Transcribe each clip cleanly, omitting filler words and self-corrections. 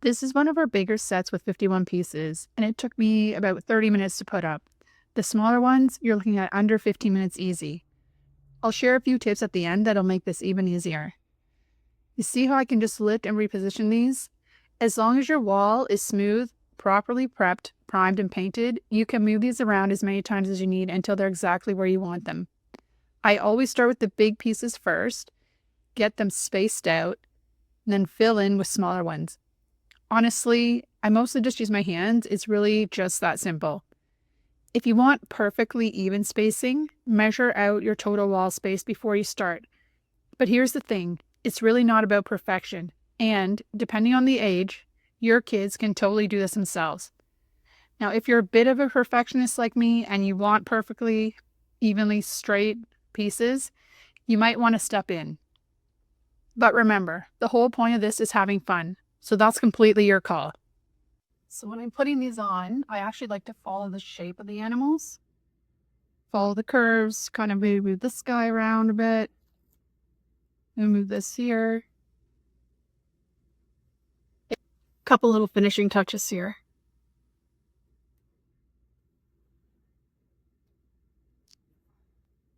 This is one of our bigger sets with 51 pieces, and it took me about 30 minutes to put up. The smaller ones, you're looking at under 15 minutes easy. I'll share a few tips at the end that'll make this even easier. You see how I can just lift and reposition these? As long as your wall is smooth, properly prepped, primed, and painted, you can move these around as many times as you need until they're exactly where you want them. I always start with the big pieces first, get them spaced out, and then fill in with smaller ones. Honestly, I mostly just use my hands. It's really just that simple. If you want perfectly even spacing, measure out your total wall space before you start. But here's the thing, it's really not about perfection. And depending on the age, your kids can totally do this themselves. Now, if you're a bit of a perfectionist like me and you want perfectly evenly straight pieces, you might want to step in. But remember, the whole point of this is having fun. So that's completely your call. So when I'm putting these on, I actually like to follow the shape of the animals. Follow the curves, kind of move this guy around a bit. And move this here. A couple little finishing touches here.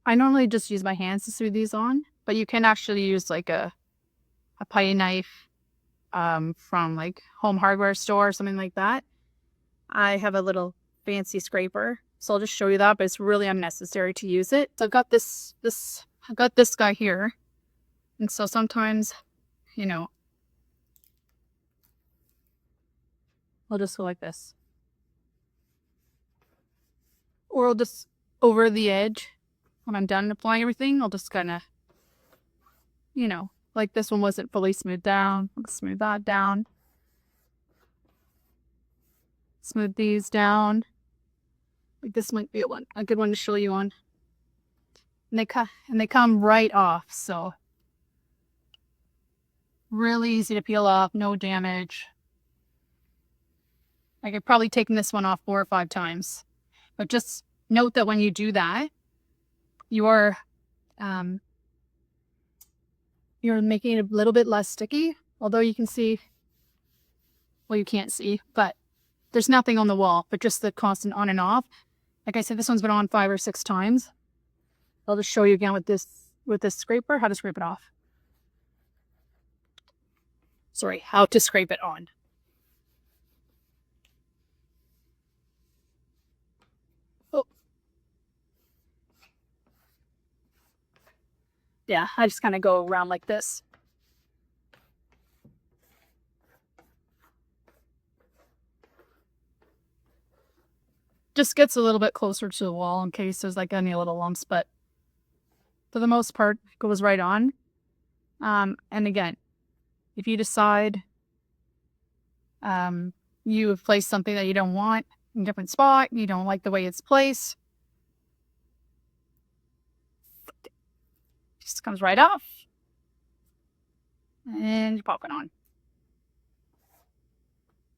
I normally just use my hands to smooth these on, but you can actually use like a putty knife from like home hardware store or something like that. I have a little fancy scraper, so I'll just show you that, but it's really unnecessary to use it. So I've got I've got this guy here, and so sometimes, I'll just go like this, or I'll just over the edge when I'm done applying everything. I'll just kind of, like this one wasn't fully smoothed down. I'll smooth that down. Smooth these down. Like this might be a good one to show you on. And they come right off, so really easy to peel off, no damage. I could probably taken this one off 4 or 5 times. But just note that when you do that, you're making it a little bit less sticky, although you can see, well, you can't see, but there's nothing on the wall, but just the constant on and off. Like I said, this one's been on 5 or 6 times. I'll just show you again with this scraper, how to scrape it off. Sorry, how to scrape it on. Oh. Yeah, I just kind of go around like this. Just gets a little bit closer to the wall in case there's like any little lumps, but for the most part, it goes right on. And again, if you decide you have placed something that you don't want in a different spot, you don't like the way it's placed, it just comes right off. And you pop it on.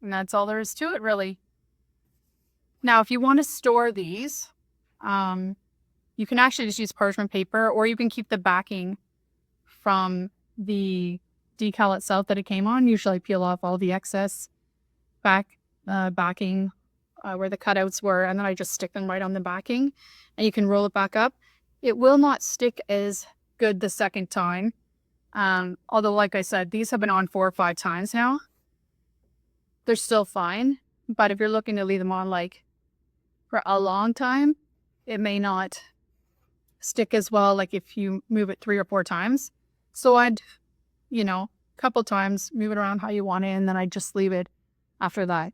And that's all there is to it, really. Now, if you want to store these, you can actually just use parchment paper, or you can keep the backing from the decal itself that it came on. Usually I peel off all the excess backing where the cutouts were, and then I just stick them right on the backing, and you can roll it back up. It will not stick as good the second time. Although, like I said, these have been on 4 or 5 times now. They're still fine, but if you're looking to leave them on like for a long time, it may not stick as well, like if you move it 3 or 4 times. So I'd, a couple times, move it around how you want it, and then I just leave it after that.